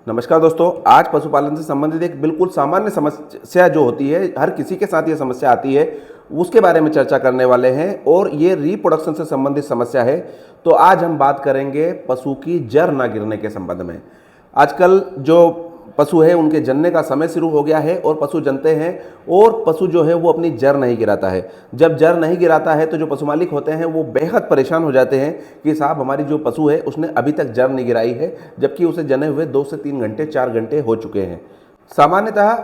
नमस्कार दोस्तों, आज पशुपालन से संबंधित एक बिल्कुल सामान्य समस्या जो होती है, हर किसी के साथ ये समस्या आती है, उसके बारे में चर्चा करने वाले हैं और ये रिप्रोडक्शन से संबंधित समस्या है। तो आज हम बात करेंगे पशु की जर ना गिरने के संबंध में। आजकल जो पशु है उनके जनने का समय शुरू हो गया है और पशु जनते हैं और पशु जो है वो अपनी जर नहीं गिराता है। जब जर नहीं गिराता है तो जो पशु मालिक होते हैं वो बेहद परेशान हो जाते हैं कि साहब हमारी जो पशु है उसने अभी तक जर नहीं गिराई है, जबकि उसे जने हुए 2 से 3 घंटे 4 घंटे हो चुके हैं। सामान्यतः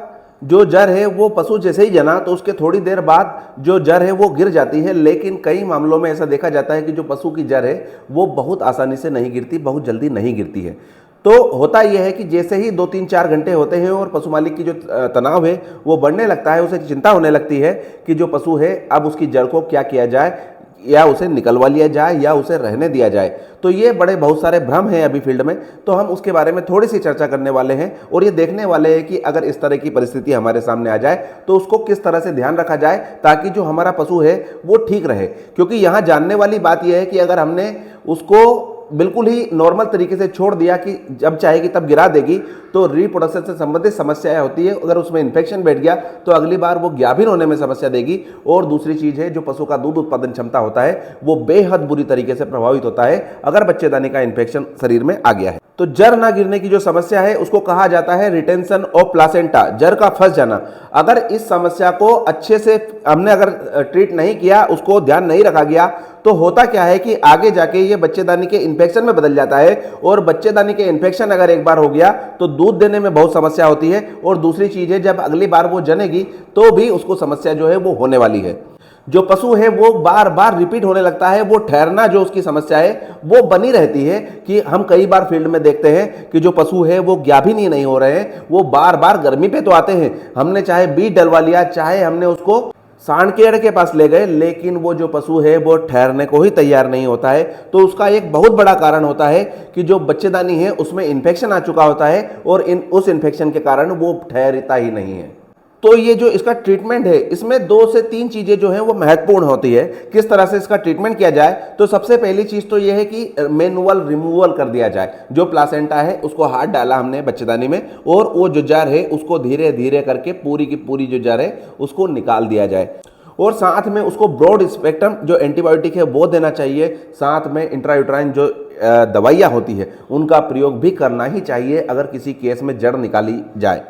जो जर है वो पशु जैसे ही जना तो उसके थोड़ी देर बाद जो जर है वो गिर जाती है, लेकिन कई मामलों में ऐसा देखा जाता है कि जो पशु की जर है वो बहुत आसानी से नहीं गिरती, बहुत जल्दी नहीं गिरती है। तो होता यह है कि जैसे ही 2-3-4 घंटे होते हैं और पशु मालिक की जो तनाव है वो बढ़ने लगता है, उसे चिंता होने लगती है कि जो पशु है अब उसकी जड़ को क्या किया जाए, या उसे निकलवा लिया जाए या उसे रहने दिया जाए। तो ये बड़े बहुत सारे भ्रम हैं अभी फील्ड में, तो हम उसके बारे में थोड़ी सी चर्चा करने वाले हैं और ये देखने वाले हैं कि अगर इस तरह की परिस्थिति हमारे सामने आ जाए तो उसको किस तरह से ध्यान रखा जाए ताकि जो हमारा पशु है वो ठीक रहे। क्योंकि यहाँ जानने वाली बात यह है कि अगर हमने उसको बिल्कुल ही नॉर्मल तरीके से छोड़ दिया कि जब चाहेगी तब गिरा देगी, तो रिप्रोडक्शन से संबंधित समस्याएं होती है। अगर उसमें इन्फेक्शन बैठ गया तो अगली बार वो गाभिन होने में समस्या देगी। और दूसरी चीज़ है, जो पशु का दूध उत्पादन क्षमता होता है वो बेहद बुरी तरीके से प्रभावित होता है अगर बच्चेदानी का इन्फेक्शन शरीर में आ गया है। तो जर ना गिरने की जो समस्या है उसको कहा जाता है रिटेंशन ऑफ प्लासेंटा, जर का फंस जाना। अगर इस समस्या को अच्छे से हमने अगर ट्रीट नहीं किया, उसको ध्यान नहीं रखा गया, तो होता क्या है कि आगे जाके ये बच्चेदानी के इन्फेक्शन में बदल जाता है। और बच्चेदानी के इन्फेक्शन अगर एक बार हो गया तो दूध देने में बहुत समस्या होती है। और दूसरी चीज़ है, जब अगली बार वो जनेगी तो भी उसको समस्या जो है वो होने वाली है। जो पशु है वो बार बार रिपीट होने लगता है, वो ठहरना जो उसकी समस्या है वो बनी रहती है। कि हम कई बार फील्ड में देखते हैं कि जो पशु है वो गाभिन ही नहीं हो रहे हैं, वो बार बार गर्मी पे तो आते हैं, हमने चाहे बीज डलवा लिया, चाहे हमने उसको सांड के पास ले गए, लेकिन वो जो पशु है वो ठहरने को ही तैयार नहीं होता है। तो उसका एक बहुत बड़ा कारण होता है कि जो बच्चेदानी है उसमें इन्फेक्शन आ चुका होता है और उस इन्फेक्शन के कारण वो ठहरता ही नहीं है। तो ये जो इसका ट्रीटमेंट है, इसमें 2 से 3 चीज़ें जो हैं वो महत्वपूर्ण होती है। किस तरह से इसका ट्रीटमेंट किया जाए, तो सबसे पहली चीज़ तो ये है कि मैनुअल रिमूवल कर दिया जाए। जो प्लासेंटा है उसको हाथ डाला हमने बच्चेदानी में और वो जो जर है उसको धीरे धीरे करके पूरी की पूरी जो जर है उसको निकाल दिया जाए। और साथ में उसको ब्रॉड स्पेक्ट्रम जो एंटीबायोटिक है वो देना चाहिए। साथ में इंट्रायूट्राइन जो दवाइयाँ होती है उनका प्रयोग भी करना ही चाहिए अगर किसी केस में जड़ निकाली जाए।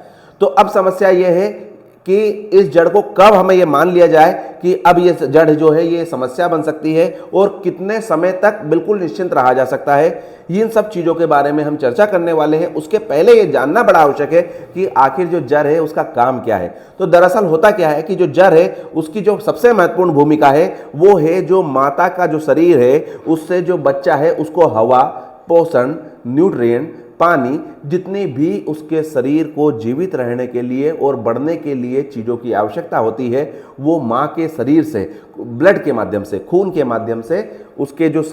तो अब समस्या ये है कि इस जड़ को कब हमें ये मान लिया जाए कि अब ये जड़ जो है ये समस्या बन सकती है और कितने समय तक बिल्कुल निश्चिंत रहा जा सकता है। इन सब चीज़ों के बारे में हम चर्चा करने वाले हैं। उसके पहले ये जानना बड़ा आवश्यक है कि आखिर जो जड़ है उसका काम क्या है। तो दरअसल होता क्या है कि जो जड़ है उसकी जो सबसे महत्वपूर्ण भूमिका है वो है जो माता का जो शरीर है उससे जो बच्चा है उसको हवा, पोषण, न्यूट्रिएंट, पानी, जितनी भी उसके शरीर को जीवित रहने के लिए और बढ़ने के लिए चीज़ों की आवश्यकता होती है वो माँ के शरीर से, ब्लड के माध्यम से, खून के माध्यम से उसके जो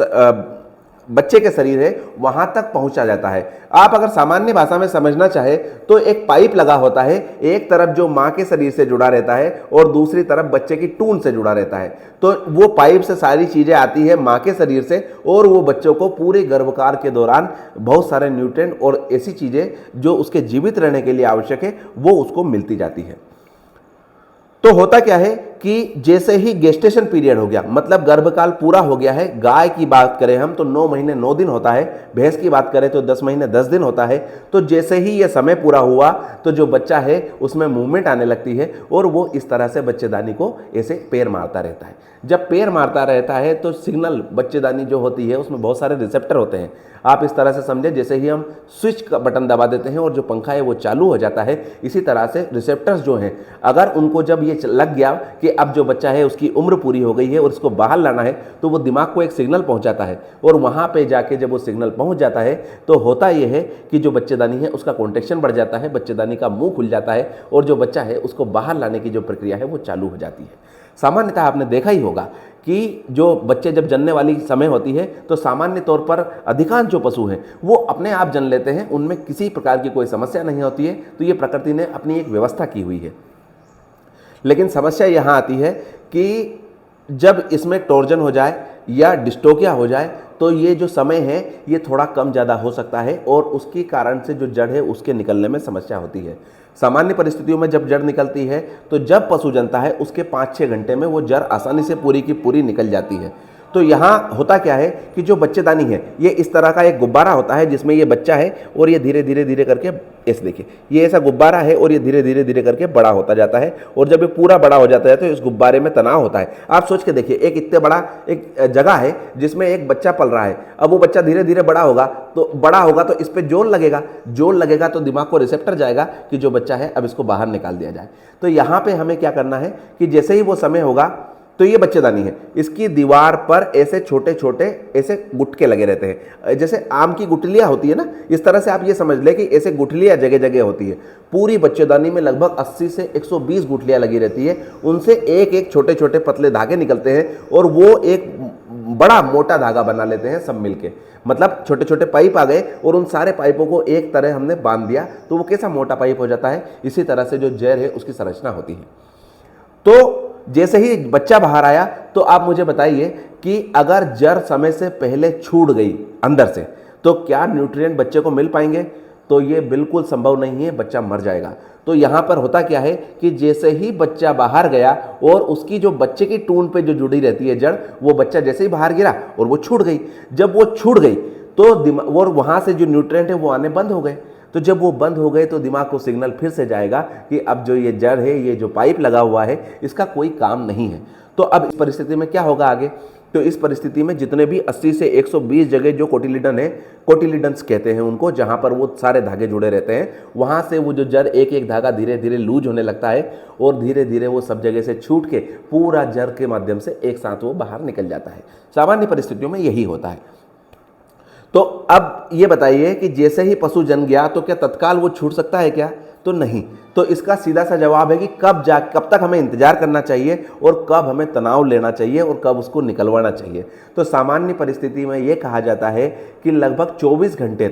बच्चे के शरीर है वहाँ तक पहुँचा जाता है। आप अगर सामान्य भाषा में समझना चाहे तो एक पाइप लगा होता है, एक तरफ जो माँ के शरीर से जुड़ा रहता है और दूसरी तरफ बच्चे की टून से जुड़ा रहता है। तो वो पाइप से सारी चीज़ें आती है माँ के शरीर से और वो बच्चों को पूरे गर्भकाल के दौरान बहुत सारे न्यूट्रिएंट और ऐसी चीज़ें जो उसके जीवित रहने के लिए आवश्यक है वो उसको मिलती जाती है। तो होता क्या है कि जैसे ही गेस्टेशन पीरियड हो गया, मतलब गर्भकाल पूरा हो गया है, गाय की बात करें हम तो 9 महीने 9 दिन होता है, भैंस की बात करें तो 10 महीने 10 दिन होता है। तो जैसे ही ये समय पूरा हुआ तो जो बच्चा है उसमें मूवमेंट आने लगती है और वो इस तरह से बच्चेदानी को ऐसे पैर मारता रहता है। जब पैर मारता रहता है तो सिग्नल बच्चेदानी जो होती है उसमें बहुत सारे रिसेप्टर होते हैं। आप इस तरह से समझे जैसे ही हम स्विच का बटन दबा देते हैं और जो पंखा है वो चालू हो जाता है, इसी तरह से रिसेप्टर्स जो हैं अगर उनको जब ये लग गया कि अब जो बच्चा है उसकी उम्र पूरी हो गई है और उसको बाहर लाना है, तो वो दिमाग को एक सिग्नल पहुंचाता है और वहाँ पे जाके जब वो सिग्नल पहुंच जाता है तो होता ये है कि जो बच्चेदानी है उसका कॉन्ट्रैक्शन बढ़ जाता है, बच्चेदानी का मुंह खुल जाता है और जो बच्चा है उसको बाहर लाने की जो प्रक्रिया है वो चालू हो जाती है। सामान्यतः आपने देखा ही होगा कि जो बच्चे जब जनने वाली समय होती है तो सामान्य तौर पर अधिकांश जो पशु हैं वो अपने आप जन लेते हैं, उनमें किसी प्रकार की कोई समस्या नहीं होती है। तो ये प्रकृति ने अपनी एक व्यवस्था की हुई है। लेकिन समस्या यहाँ आती है कि जब इसमें टॉर्जन हो जाए या डिस्टोकिया हो जाए तो ये जो समय है ये थोड़ा कम ज़्यादा हो सकता है और उसके कारण से जो जड़ है उसके निकलने में समस्या होती है। सामान्य परिस्थितियों में जब जड़ निकलती है तो जब पशु जन्ता है उसके 5-6 घंटे में वो जड़ आसानी से पूरी की पूरी निकल जाती है। तो यहाँ होता क्या है कि जो बच्चेदानी है ये इस तरह का एक गुब्बारा होता है जिसमें ये बच्चा है और ये धीरे धीरे धीरे करके ऐसे देखिए ये ऐसा गुब्बारा है और ये धीरे धीरे धीरे करके बड़ा होता जाता है और जब ये पूरा बड़ा हो जाता है तो इस गुब्बारे में तनाव होता है। आप सोच के देखिए एक इतने बड़ा एक जगह है जिसमें एक बच्चा पल रहा है, अब वो बच्चा धीरे धीरे बड़ा होगा तो इस पर जोर लगेगा तो दिमाग को रिसेप्टर जाएगा कि जो बच्चा है अब इसको बाहर निकाल दिया जाए। तो यहाँ पे हमें क्या करना है कि जैसे ही वो समय होगा तो ये बच्चेदानी है, इसकी दीवार पर ऐसे छोटे छोटे ऐसे गुटके लगे रहते हैं, जैसे आम की गुठलियाँ होती है ना, इस तरह से आप ये समझ लें कि ऐसे गुठलियाँ जगह जगह होती है। पूरी बच्चेदानी में लगभग 80 से 120 गुठलियाँ लगी रहती है, उनसे एक एक छोटे छोटे पतले धागे निकलते हैं और वो एक बड़ा मोटा धागा बना लेते हैं सब मिलके। मतलब छोटे छोटे पाइप आ गए और उन सारे पाइपों को एक तरह हमने बांध दिया तो वो कैसा मोटा पाइप हो जाता है। इसी तरह से जो जड़ है उसकी संरचना होती है। तो जैसे ही बच्चा बाहर आया तो आप मुझे बताइए कि अगर जड़ समय से पहले छूट गई अंदर से तो क्या न्यूट्रिएंट बच्चे को मिल पाएंगे? तो ये बिल्कुल संभव नहीं है, बच्चा मर जाएगा। तो यहाँ पर होता क्या है कि जैसे ही बच्चा बाहर गया और उसकी जो बच्चे की टून पे जो जुड़ी रहती है जड़, वो बच्चा जैसे ही बाहर गिरा और वो छूट गई। जब वो छूट गई तो और वहाँ से जो न्यूट्रिएंट है वो आने बंद हो गए। तो जब वो बंद हो गए तो दिमाग को सिग्नल फिर से जाएगा कि अब जो ये जड़ है, ये जो पाइप लगा हुआ है, इसका कोई काम नहीं है। तो अब इस परिस्थिति में क्या होगा आगे? तो इस परिस्थिति में जितने भी 80 से 120 जगह जो कोटिलीडन है, कोटिलीडन्स कहते हैं उनको, जहाँ पर वो सारे धागे जुड़े रहते हैं, वहाँ से वो जो जड़ एक एक धागा धीरे धीरे लूज होने लगता है और धीरे धीरे वो सब जगह से छूट के पूरा जड़ के माध्यम से एक साथ वो बाहर निकल जाता है। सामान्य परिस्थितियों में यही होता है। तो अब ये बताइए कि जैसे ही पशु जन्म गया तो क्या तत्काल वो छूट सकता है क्या? तो नहीं। तो इसका सीधा सा जवाब है कि कब तक हमें इंतजार करना चाहिए और कब हमें तनाव लेना चाहिए और कब उसको निकलवाना चाहिए। तो सामान्य परिस्थिति में ये कहा जाता है कि लगभग 24 घंटे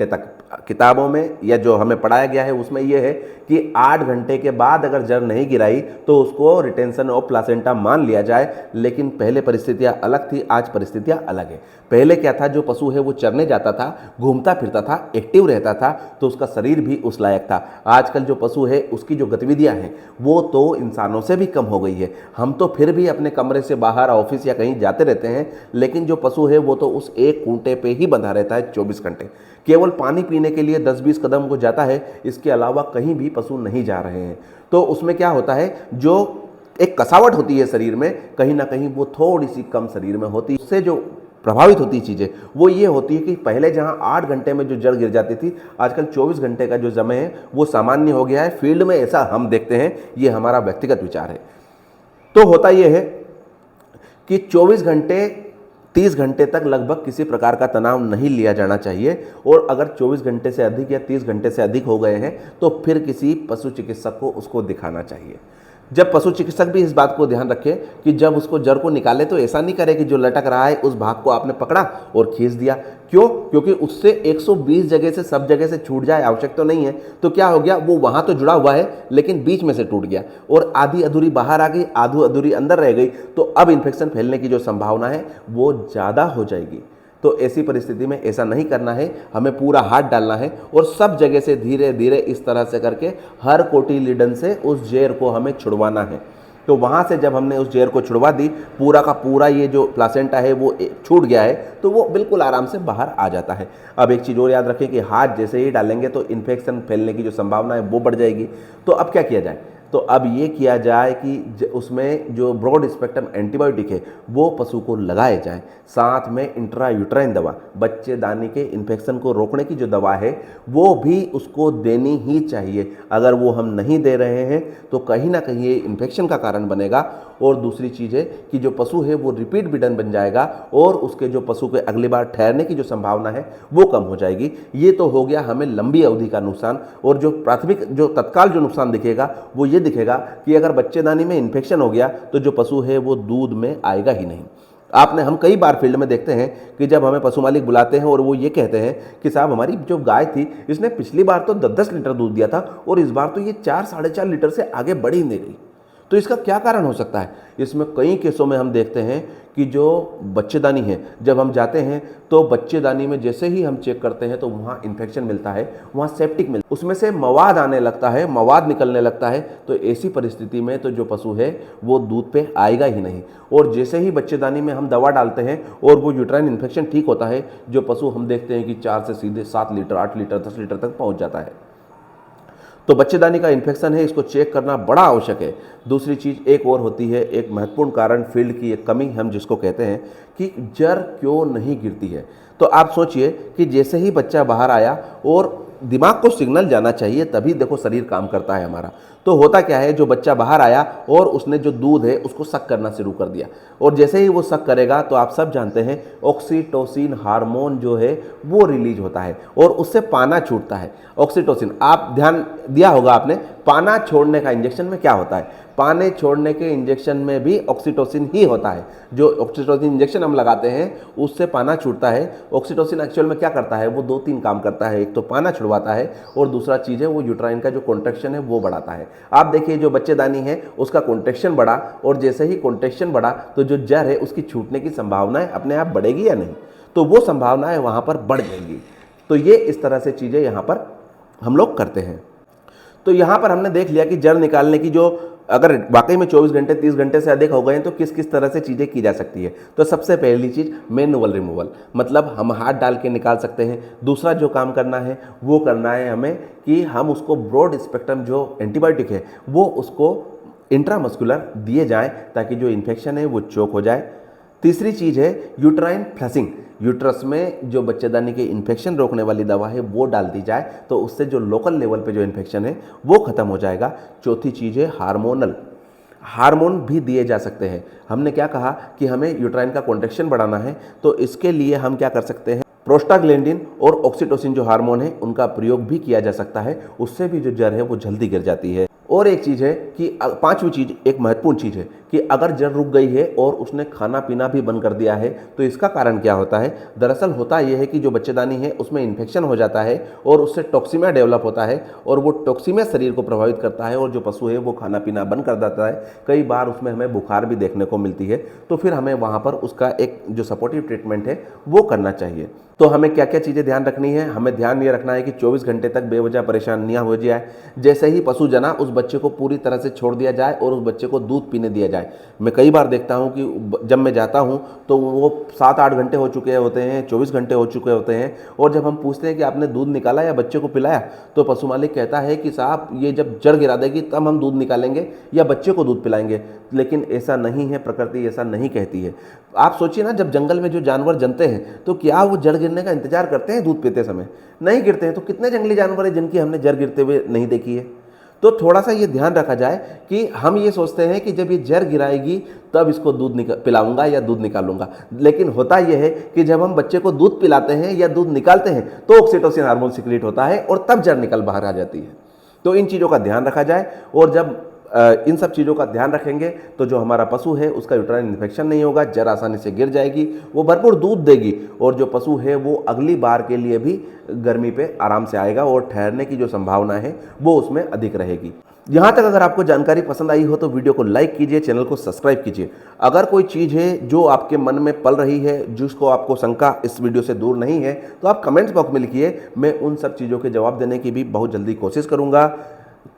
तक किताबों में या जो हमें पढ़ाया गया है उसमें यह है कि 8 घंटे के बाद अगर जड़ नहीं गिराई तो उसको रिटेंशन ऑफ प्लासेंटा मान लिया जाए। लेकिन पहले परिस्थितियां अलग थी, आज परिस्थितियां अलग है। पहले क्या था, जो पशु है वो चरने जाता था, घूमता फिरता था, एक्टिव रहता था, तो उसका शरीर भी उस लायक था। आजकल जो पशु है उसकी जो गतिविधियां हैं वो तो इंसानों से भी कम हो गई है। हम तो फिर भी अपने कमरे से बाहर ऑफिस या कहीं जाते रहते हैं, लेकिन जो पशु है वो तो उस एक खूंटे पे ही बंधा रहता है 24 घंटे। केवल पानी पीने के लिए 10-20 कदम को जाता है, इसके अलावा कहीं भी पशु नहीं जा रहे हैं। तो उसमें क्या होता है, जो एक कसावट होती है शरीर में, कहीं ना कहीं वो थोड़ी सी कम शरीर में होती है। उससे जो प्रभावित होती चीज़ें वो ये होती है कि पहले जहां 8 घंटे में जो जड़ गिर जाती थी, आजकल 24 घंटे का जो समय है वो सामान्य हो गया है। फील्ड में ऐसा हम देखते हैं, ये हमारा व्यक्तिगत विचार है। तो होता यह है कि 24 घंटे 30 घंटे तक लगभग किसी प्रकार का तनाव नहीं लिया जाना चाहिए, और अगर 24 घंटे से अधिक या 30 घंटे से अधिक हो गए हैं तो फिर किसी पशु चिकित्सक को उसको दिखाना चाहिए। जब पशु चिकित्सक भी इस बात को ध्यान रखे कि जब उसको जड़ को निकाले तो ऐसा नहीं करे कि जो लटक रहा है उस भाग को आपने पकड़ा और खींच दिया। क्यों? क्योंकि उससे 120 जगह से सब जगह से छूट जाए आवश्यक तो नहीं है। तो क्या हो गया, वो वहां तो जुड़ा हुआ है लेकिन बीच में से टूट गया और आधी अधूरी बाहर आ गई, आधी अधूरी अंदर रह गई, तो अब इन्फेक्शन फैलने की जो संभावना है वो ज़्यादा हो जाएगी। तो ऐसी परिस्थिति में ऐसा नहीं करना है, हमें पूरा हाथ डालना है और सब जगह से धीरे धीरे इस तरह से करके हर कोटिलीडन से उस जेर को हमें छुड़वाना है। तो वहाँ से जब हमने उस जेर को छुड़वा दी, पूरा का पूरा ये जो प्लासेंटा है वो छूट गया है, तो वो बिल्कुल आराम से बाहर आ जाता है। अब एक चीज़ और याद रखें कि हाथ जैसे ही डालेंगे तो इन्फेक्शन फैलने की जो संभावना है वो बढ़ जाएगी। तो अब क्या किया जाए? तो अब ये किया जाए कि उसमें जो ब्रॉड स्पेक्ट्रम एंटीबायोटिक है वो पशु को लगाए जाए, साथ में इंट्रायूट्राइन दवा, बच्चेदानी के इन्फेक्शन को रोकने की जो दवा है वो भी उसको देनी ही चाहिए। अगर वो हम नहीं दे रहे हैं तो कहीं ना कहीं ये इन्फेक्शन का कारण बनेगा। और दूसरी चीज़ है कि जो पशु है वो रिपीट बिडन बन जाएगा और उसके जो पशु के अगली बार ठहरने की जो संभावना है वो कम हो जाएगी। ये तो हो गया हमें लंबी अवधि का नुकसान। और जो प्राथमिक जो तत्काल जो नुकसान दिखेगा वो ये दिखेगा कि अगर बच्चेदानी में इन्फेक्शन हो गया तो जो पशु है वो दूध में आएगा ही नहीं। हम कई बार फील्ड में देखते हैं कि जब हमें पशु मालिक बुलाते हैं और वो ये कहते हैं कि साहब हमारी जो गाय थी इसने पिछली बार तो 10-10 लीटर दूध दिया था और इस बार तो ये 4-4.5 लीटर से आगे बढ़ ही नहीं रही। तो इसका क्या कारण हो सकता है? इसमें कई केसों में हम देखते हैं कि जो बच्चेदानी है, जब हम जाते हैं तो बच्चेदानी में जैसे ही हम चेक करते हैं तो वहाँ इन्फेक्शन मिलता है, वहाँ सेप्टिक मिलता है, उसमें से मवाद आने लगता है, मवाद निकलने लगता है। तो ऐसी परिस्थिति में तो जो पशु है वो दूध पे आएगा ही नहीं। और जैसे ही बच्चेदानी में हम दवा डालते हैं और वो यूट्राइन इन्फेक्शन ठीक होता है, जो पशु हम देखते हैं कि 4 से सीधे 7 लीटर, 8 लीटर, 10 लीटर तक पहुँच जाता है। तो बच्चेदानी का इन्फेक्शन है, इसको चेक करना बड़ा आवश्यक है। दूसरी चीज़ एक और होती है, एक महत्वपूर्ण कारण फील्ड की एक कमी हम जिसको कहते हैं कि जर क्यों नहीं गिरती है। तो आप सोचिए कि जैसे ही बच्चा बाहर आया और दिमाग को सिग्नल जाना चाहिए, तभी देखो शरीर काम करता है हमारा। तो होता क्या है, जो बच्चा बाहर आया और उसने जो दूध है उसको सक करना शुरू कर दिया, और जैसे ही वो सक करेगा तो आप सब जानते हैं ऑक्सीटोसिन हार्मोन जो है वो रिलीज होता है और उससे पाना छूटता है। ऑक्सीटोसिन, आप ध्यान दिया होगा आपने, पाना छोड़ने का इंजेक्शन में क्या होता है? पाने छोड़ने के इंजेक्शन में भी ऑक्सीटोसिन ही होता है। जो ऑक्सीटोसिन इंजेक्शन हम लगाते हैं उससे पाना छूटता है। ऑक्सीटोसिन एक्चुअल में क्या करता है, वो 2-3 काम करता है। एक तो पाना छुड़वाता है और दूसरा चीज़ है वो यूट्राइन का जो कॉन्ट्रैक्शन है वो बढ़ाता है। आप देखिए जो बच्चेदानी है उसका कॉन्ट्रैक्शन बढ़ा, और जैसे ही कॉन्ट्रैक्शन बढ़ा तो जो जर है उसकी छूटने की संभावनाएं अपने आप बढ़ेगी या नहीं? तो वो संभावनाएं वहाँ पर बढ़ जाएंगी। तो ये इस तरह से चीज़ें यहाँ पर हम लोग करते हैं। तो यहाँ पर हमने देख लिया कि जर निकालने की जो, अगर वाकई में 24 घंटे 30 घंटे से अधिक हो गए हैं तो किस किस तरह से चीज़ें की जा सकती है। तो सबसे पहली चीज़ मैनुअल रिमूवल, मतलब हम हाथ डाल के निकाल सकते हैं। दूसरा जो काम करना है वो करना है हमें कि हम उसको ब्रॉड स्पेक्ट्रम जो एंटीबायोटिक है वो उसको इंट्रामस्कुलर दिए जाएं ताकि जो इन्फेक्शन है वो चोक हो जाए। तीसरी चीज़ है यूट्राइन फ्लशिंग, यूट्रस में जो बच्चेदानी के इन्फेक्शन रोकने वाली दवा है वो डाल दी जाए तो उससे जो लोकल लेवल पे जो इन्फेक्शन है वो ख़त्म हो जाएगा। चौथी चीज़ है हार्मोनल, हार्मोन भी दिए जा सकते हैं। हमने क्या कहा कि हमें यूट्राइन का कॉन्ट्रैक्शन बढ़ाना है, तो इसके लिए हम क्या कर सकते हैं, प्रोस्टाग्लैंडिन और ऑक्सीटोसिन जो हार्मोन है उनका प्रयोग भी किया जा सकता है। उससे भी जो जर है वो जल्दी गिर जाती है। और एक चीज़ है कि पांचवी चीज़, एक महत्वपूर्ण चीज़ है कि अगर जर रुक गई है और उसने खाना पीना भी बंद कर दिया है तो इसका कारण क्या होता है? दरअसल होता यह है कि जो बच्चेदानी है उसमें इन्फेक्शन हो जाता है और उससे टॉक्सीमिया डेवलप होता है, और वो टॉक्सीमिया शरीर को प्रभावित करता है और जो पशु है वो खाना पीना बंद कर देता है। कई बार उसमें हमें बुखार भी देखने को मिलती है। तो फिर हमें वहाँ पर उसका एक जो सपोर्टिव ट्रीटमेंट है वो करना चाहिए। तो हमें क्या क्या चीज़ें ध्यान रखनी है? हमें ध्यान ये रखना है कि 24 घंटे तक बेवजह परेशानियाँ हो जाए, जैसे ही पशु जना उस बच्चे को पूरी तरह से छोड़ दिया जाए और उस बच्चे को दूध पीने दिया जाए। मैं कई बार देखता हूँ कि जब मैं जाता हूँ तो वो 7-8 घंटे हो चुके होते हैं, 24 घंटे हो चुके होते हैं, और जब हम पूछते हैं कि आपने दूध निकाला या बच्चे को पिलाया, तो पशु मालिक कहता है कि साहब ये जब जड़ गिरा देगी तब हम दूध निकालेंगे या बच्चे को दूध पिलाएंगे। लेकिन ऐसा नहीं है, प्रकृति ऐसा नहीं कहती है। आप सोचिए ना, जब जंगल में जो जानवर जनते हैं तो क्या वो जड़ गिरने का इंतजार करते हैं दूध पीते समय? नहीं गिरते हैं। तो कितने जंगली जानवर हैं जिनकी हमने जड़ गिरते हुए नहीं देखी है? तो थोड़ा सा ये ध्यान रखा जाए कि हम ये सोचते हैं कि जब ये जर गिराएगी तब इसको दूध पिलाऊंगा या दूध निकालूंगा, लेकिन होता यह है कि जब हम बच्चे को दूध पिलाते हैं या दूध निकालते हैं तो ऑक्सीटोसिन हार्मोन सिक्रीट होता है और तब जर निकल बाहर आ जाती है। तो इन चीज़ों का ध्यान रखा जाए, और जब इन सब चीज़ों का ध्यान रखेंगे तो जो हमारा पशु है उसका यूट्राइन इन्फेक्शन नहीं होगा, जर आसानी से गिर जाएगी, वो भरपूर दूध देगी, और जो पशु है वो अगली बार के लिए भी गर्मी पे आराम से आएगा और ठहरने की जो संभावना है वो उसमें अधिक रहेगी। यहाँ तक अगर आपको जानकारी पसंद आई हो तो वीडियो को लाइक कीजिए, चैनल को सब्सक्राइब कीजिए। अगर कोई चीज़ है जो आपके मन में पल रही है, जिसको आपको शंका इस वीडियो से दूर नहीं है, तो आप कमेंट्स बॉक्स में लिखिए। मैं उन सब चीज़ों के जवाब देने की भी बहुत जल्दी कोशिश करूँगा।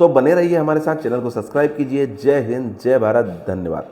तो बने रहिए हमारे साथ, चैनल को सब्सक्राइब कीजिए। जय हिंद, जय भारत, धन्यवाद।